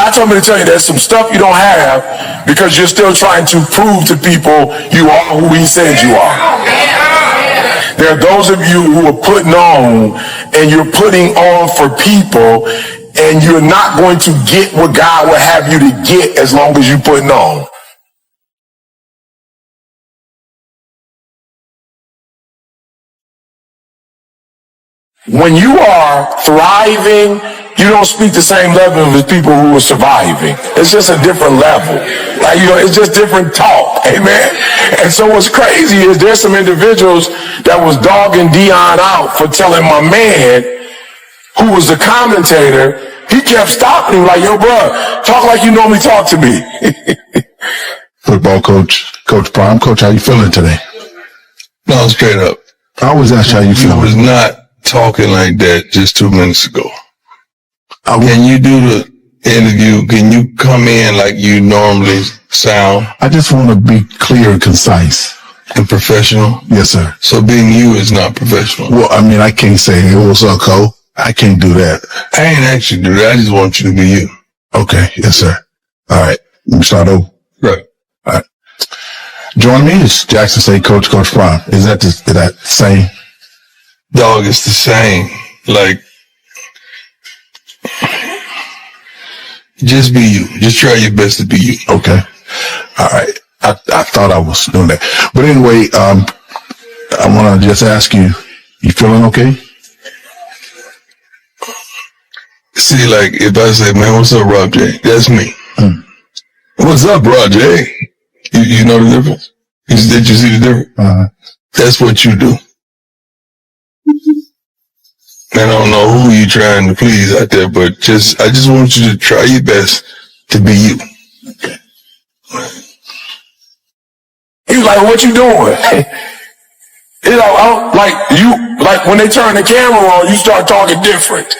God told me to tell you there's some stuff you don't have because you're still trying to prove to people you are who he said you are. There are those of you who are putting on and you're putting on for people and you're not going to get what God will have you to get as long as you're putting on. When you are thriving, you don't speak the same level as people who are surviving. It's just a different level. Like, it's just different talk. Amen. And so what's crazy is there's some individuals that was dogging Dion out for telling my man, who was the commentator, he kept stopping him like, yo, bro, talk like you normally talk to me. Football coach, Coach Prime. Coach, how you feeling today? No, straight up. I always ask how you feeling. You was not talking like that just 2 minutes ago. Can you do the interview? Can you come in like you normally sound? I just want to be clear and concise. And professional? Yes, sir. So being you is not professional? Well, I mean, I can't say, hey, what's up, Cole? I can't do that. I ain't asked you to do that. I just want you to be you. Okay. Yes, sir. All right. Let me start over. Right. All right. Join me is Jackson State Coach Prime. Is that the same? Dog, it's the same. Like, just be you. Just try your best to be you. Okay. All right. I thought I was doing that. But anyway, I want to just ask you, you feeling okay? See, like, if I say, man, what's up, Rob J? That's me. What's up, Rob J? You know the difference? Did you see the difference? That's what you do. I don't know who you trying to please out there, but I just want you to try your best to be you. He was like, what you doing? You know, like when they turn the camera on, you start talking different.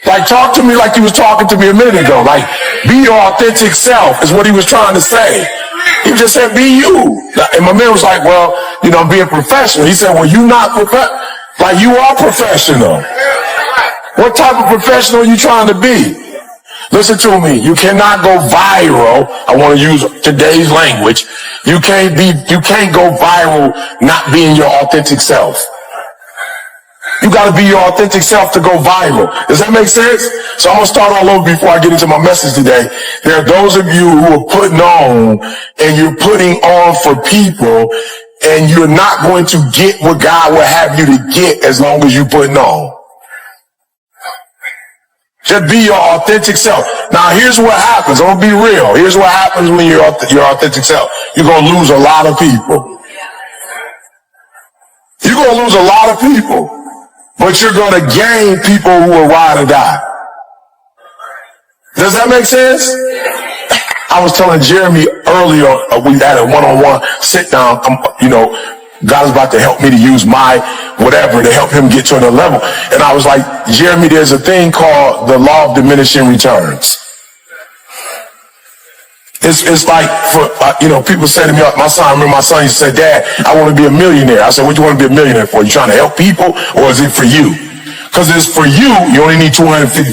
Like, talk to me like you was talking to me a minute ago. Like, be your authentic self is what he was trying to say. He just said, be you. And my man was like, well, you know, I'm being professional. He said, well, you not professional. Like, you are professional. What type of professional are you trying to be? Listen to me. You cannot go viral. I want to use today's language. You can't go viral not being your authentic self. You got to be your authentic self to go viral. Does that make sense? So I'm going to start all over before I get into my message today. There are those of you who are putting on and you're putting on for people and you're not going to get what God will have you to get as long as you're putting on. Just be your authentic self. Now, here's what happens. I'm going to be real. Here's what happens when you're your authentic self. You're going to lose a lot of people. You're going to lose a lot of people. But you're going to gain people who will ride or die. Does that make sense? I was telling Jeremy earlier, we had a one-on-one sit down, you know, God is about to help me to use my whatever to help him get to another level. And I was like, Jeremy, there's a thing called the law of diminishing returns. It's like, for, you know, people say to me, my son used to say, Dad, I want to be a millionaire. I said, what do you want to be a millionaire for? You trying to help people or is it for you? Because it's for you, you only need 250,000.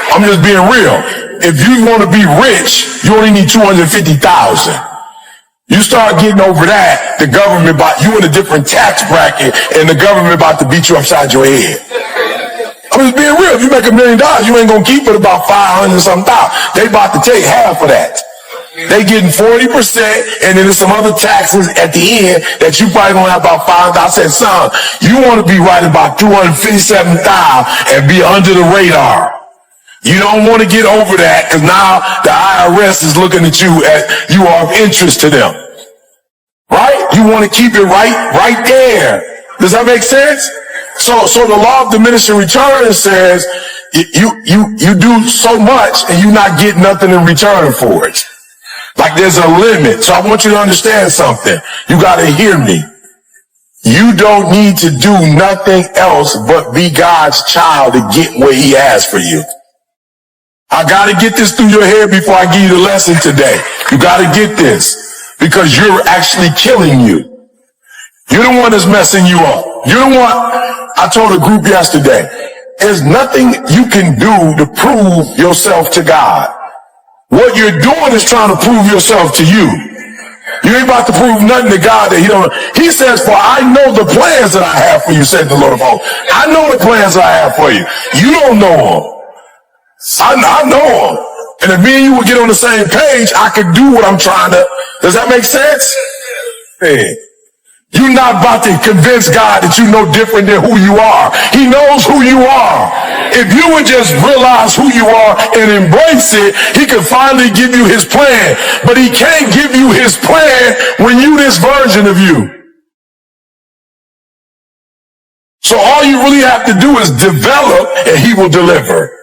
I'm just being real. If you want to be rich, you only need 250,000. You start getting over that, the government, you in a different tax bracket and the government about to beat you upside your head. I'm just being real. If you make $1 million, you ain't gonna keep it about 500 something thousand. They about to take half of that. They getting 40%, and then there's some other taxes at the end that you probably gonna have about 500. I said, son, you want to be right about 257,000 and be under the radar. You don't want to get over that because now the IRS is looking at you as you are of interest to them. Right? You want to keep it right there. Does that make sense? So the law of diminishing returns says you do so much and you not get nothing in return for it. Like there's a limit. So I want you to understand something. You got to hear me. You don't need to do nothing else but be God's child to get what he has for you. I got to get this through your head before I give you the lesson today. You got to get this because you're actually killing you. You're the one that's messing you up. You're the one. I told a group yesterday, There's nothing you can do to prove yourself to God. What you're doing is trying to prove yourself to you. You ain't about to prove nothing to God that he don't. He says, for I know the plans that I have for you, said the Lord of hosts. I know the plans that I have for you. You don't know them. I know them. And if me and you would get on the same page, I could do what I'm trying to. Does that make sense? Hey. You're not about to convince God that you know different than who you are. He knows who you are. If you would just realize who you are and embrace it, he could finally give you his plan. But he can't give you his plan when you this version of you. So all you really have to do is develop and he will deliver.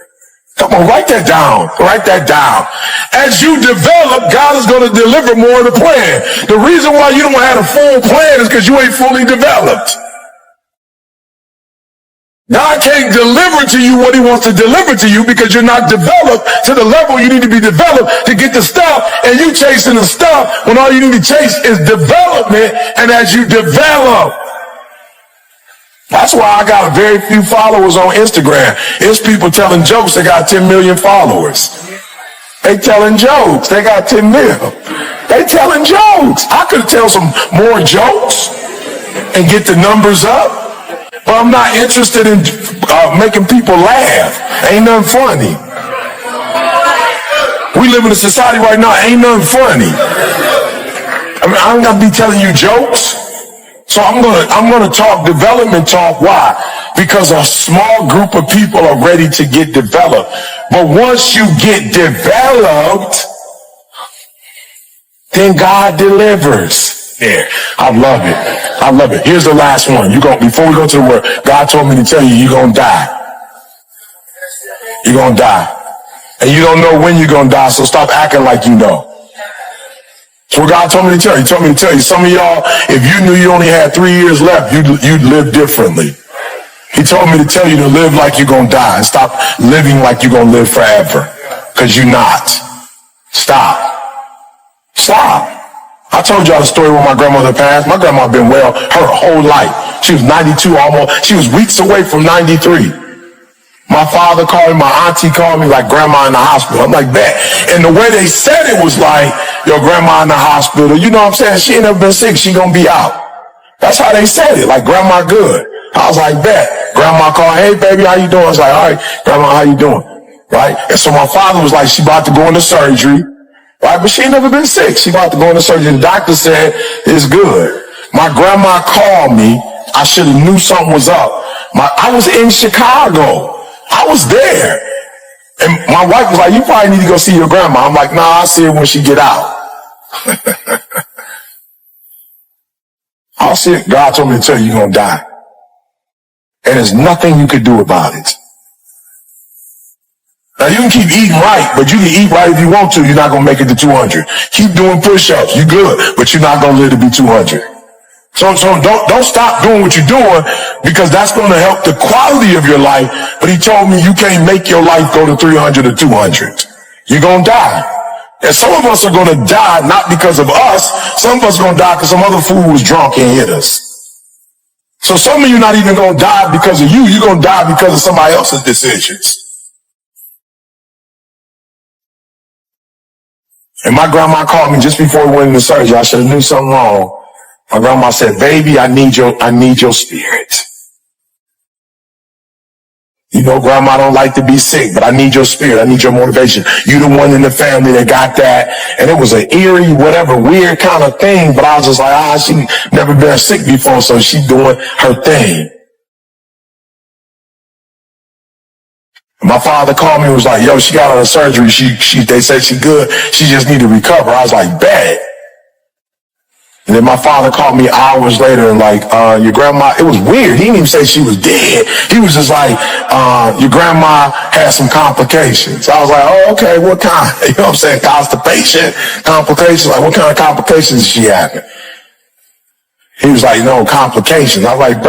Come on, write that down. Write that down. As you develop, God is going to deliver more of the plan. The reason why you don't have a full plan is because you ain't fully developed. God can't deliver to you what he wants to deliver to you because you're not developed to the level you need to be developed to get the stuff, and you chasing the stuff when all you need to chase is development. And as you develop, that's why I got very few followers on Instagram. It's people telling jokes. They got 10 million followers. They telling jokes. They got 10 mil. They telling jokes. I could tell some more jokes and get the numbers up, but I'm not interested in making people laugh. Ain't nothing funny. We live in a society right now. Ain't nothing funny. I mean, I'm gonna be telling you jokes. So I'm gonna talk development talk. Why? Because a small group of people are ready to get developed. But once you get developed, then God delivers. There. I love it. I love it. Here's the last one. Before we go to the word, God told me to tell you, you're gonna die. You're gonna die. And you don't know when you're gonna die, so stop acting like you know. So what God told me to tell you. He told me to tell you, some of y'all, if you knew you only had 3 years left, you'd live differently. He told me to tell you to live like you're going to die and stop living like you're going to live forever. Because you're not. Stop. Stop. I told y'all the story when my grandmother passed. My grandma been well her whole life. She was 92 almost. She was weeks away from 93. My father called me, my auntie called me like grandma in the hospital. I'm like, bet. And the way they said it was like, your grandma in the hospital. You know what I'm saying? She ain't never been sick. She gonna be out. That's how they said it. Like, grandma good. I was like, bet. Grandma called, hey baby, how you doing? I was like, all right, grandma, how you doing? Right? And so my father was like, she about to go into surgery. Right? But she ain't never been sick. She about to go into surgery. The doctor said, it's good. My grandma called me. I should have knew something was up. I was in Chicago. I was there. And my wife was like, you probably need to go see your grandma. I'm like, nah, I'll see her when she get out. I'll see it. God told me to tell you you're going to die. And there's nothing you could do about it. Now you can keep eating right, but you can eat right if you want to. You're not going to make it to 200. Keep doing push-ups. You good, but you're not going to live to be 200. So don't stop doing what you're doing, because that's going to help the quality of your life. But he told me you can't make your life go to 300 or 200. You're going to die. And some of us are going to die not because of us. Some of us are going to die because some other fool was drunk and hit us. So some of you not even going to die because of you. You're going to die because of somebody else's decisions. And my grandma called me just before we went into surgery. I should have knew something wrong. My grandma said, baby, I need your spirit. You know, grandma don't like to be sick, but I need your spirit. I need your motivation. You the one in the family that got that. And it was an eerie, whatever, weird kind of thing. But I was just like, she never been sick before, so she doing her thing. My father called me and was like, yo, she got out of surgery. They said she good. She just need to recover. I was like, bet. And then my father called me hours later and like, your grandma, it was weird. He didn't even say she was dead. He was just like, your grandma had some complications. I was like, oh, okay, what kind? You know what I'm saying? Constipation, complications. Like, what kind of complications is she having? He was like, no, complications. I was like,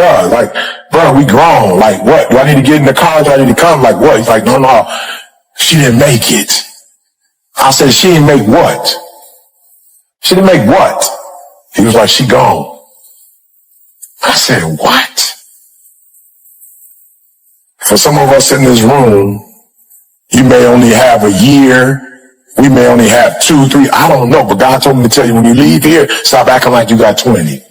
bro, we grown. Like, what? Do I need to get in the car? Do I need to come? Like, what? He's like, no, she didn't make it. I said, she didn't make what? She didn't make what? He was like, she gone. I said, what? for some of us in this room, you may only have a year. We may only have 2, 3. I don't know. But God told me to tell you, when you leave here, stop acting like you got 20.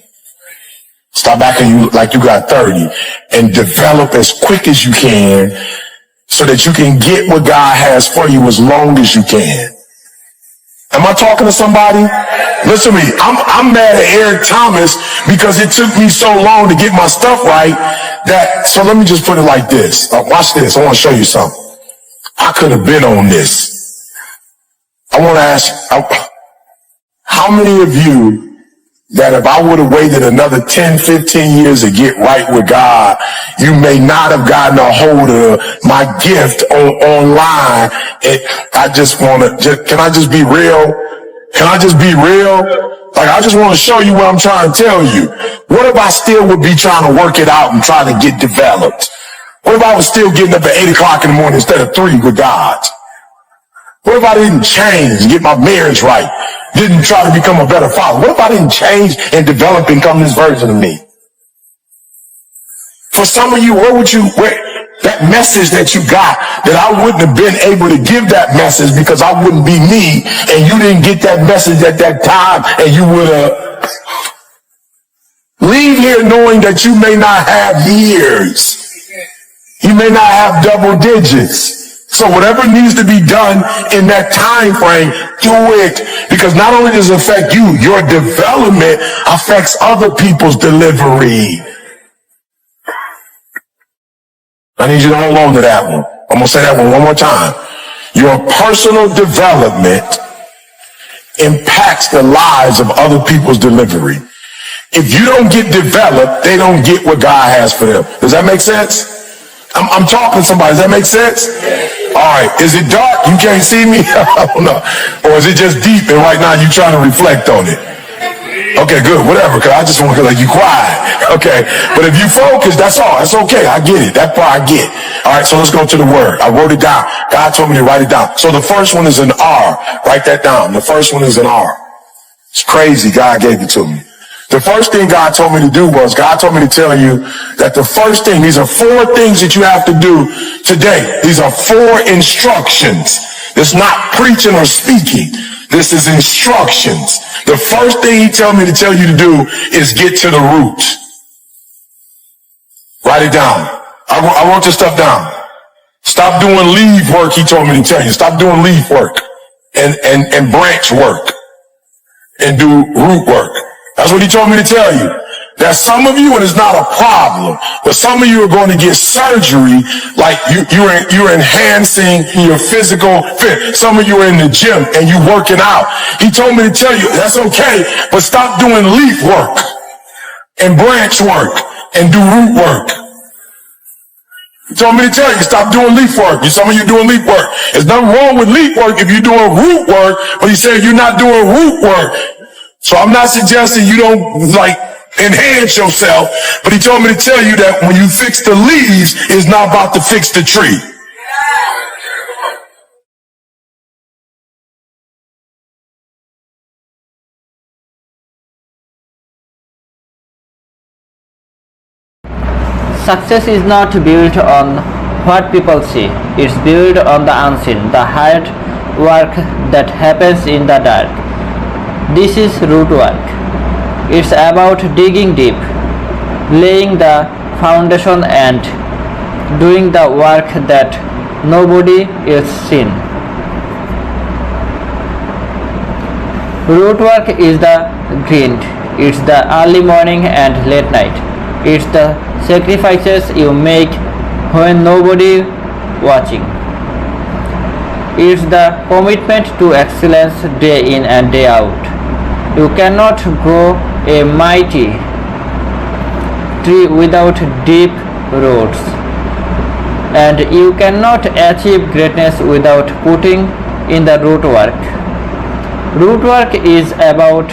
Stop acting like you got 30. And develop as quick as you can so that you can get what God has for you as long as you can. Am I talking to somebody? Listen to me. I'm mad at Eric Thomas because it took me so long to get my stuff right so let me just put it like this. Watch this. I want to show you something. I could have been on this. I want to ask, how many of you that if I would have waited another 10, 15 years to get right with God, you may not have gotten a hold of my gift online? I just want to, can I just be real? Can I just be real? Like, I just want to show you what I'm trying to tell you. What if I still would be trying to work it out and try to get developed? What if I was still getting up at 8 o'clock in the morning instead of 3 with God? What if I didn't change, get my marriage right, didn't try to become a better father? What if I didn't change and develop and become this version of me? For some of you, that message that you got, that I wouldn't have been able to give that message because I wouldn't be me, and you didn't get that message at that time, and you would have leave here knowing that you may not have years. You may not have double digits. So whatever needs to be done in that time frame, do it. Because not only does it affect you, your development affects other people's delivery. I need you to hold on to that one. I'm going to say that one more time. Your personal development impacts the lives of other people's delivery. If you don't get developed, they don't get what God has for them. Does that make sense? I'm talking to somebody. Does that make sense? All right. Is it dark? You can't see me? I don't know. Or is it just deep and right now you're trying to reflect on it? Okay, good. Whatever. Because I just want to like you quiet. Okay. But if you focus, that's all. That's okay. I get it. That part I get. All right. So let's go to the word. I wrote it down. God told me to write it down. So the first one is an R. Write that down. The first one is an R. It's crazy. God gave it to me. The first thing God told me to do was, God told me to tell you that the first thing, these are 4 things that you have to do today. These are 4 instructions. It's not preaching or speaking. This is instructions. The first thing he told me to tell you to do is get to the root. Write it down. I wrote this stuff down. Stop doing leave work, he told me to tell you. Stop doing leaf work and branch work and do root work. That's what he told me to tell you. That some of you, and it's not a problem, but some of you are going to get surgery, like you're enhancing your physical fit. Some of you are in the gym and you working out. He told me to tell you, that's okay, but stop doing leaf work and branch work and do root work. He told me to tell you, stop doing leaf work. Some of you doing leaf work. There's nothing wrong with leaf work if you're doing root work, but he said you're not doing root work. So I'm not suggesting you don't enhance yourself, but he told me to tell you that when you fix the leaves, it's not about to fix the tree. Success is not built on what people see. It's built on the unseen, the hard work that happens in the dark. This is root work. It's about digging deep, laying the foundation and doing the work that nobody else seen. Root work is the grind. It's the early morning and late night. It's the sacrifices you make when nobody watching. It's the commitment to excellence day in and day out. You cannot grow a mighty tree without deep roots, and you cannot achieve greatness without putting in the root work. Root work is about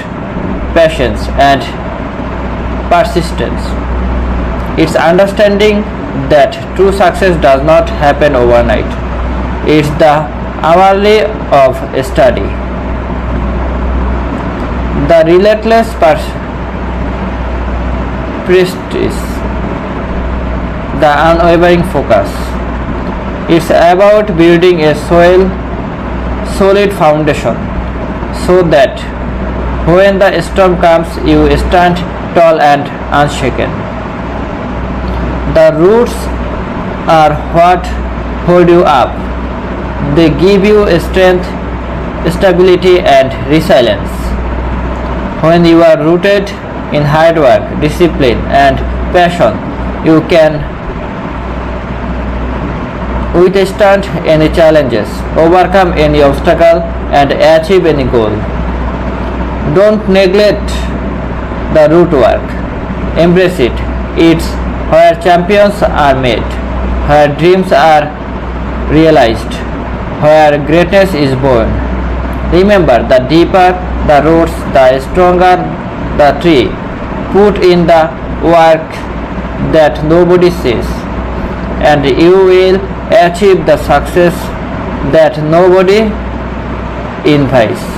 patience and persistence. It's understanding that true success does not happen overnight. It's the hourly of study, the relentless practice, the unwavering focus. It's about building a solid foundation so that when the storm comes, you stand tall and unshaken. The roots are what hold you up. They give you strength, stability, and resilience. When you are rooted in hard work, discipline, and passion, you can withstand any challenges, overcome any obstacle, and achieve any goal. Don't neglect the root work. Embrace it. It's where champions are made, where dreams are realized, where greatness is born. Remember, the deeper the roots, the stronger the tree. Put in the work that nobody sees, and you will achieve the success that nobody envies.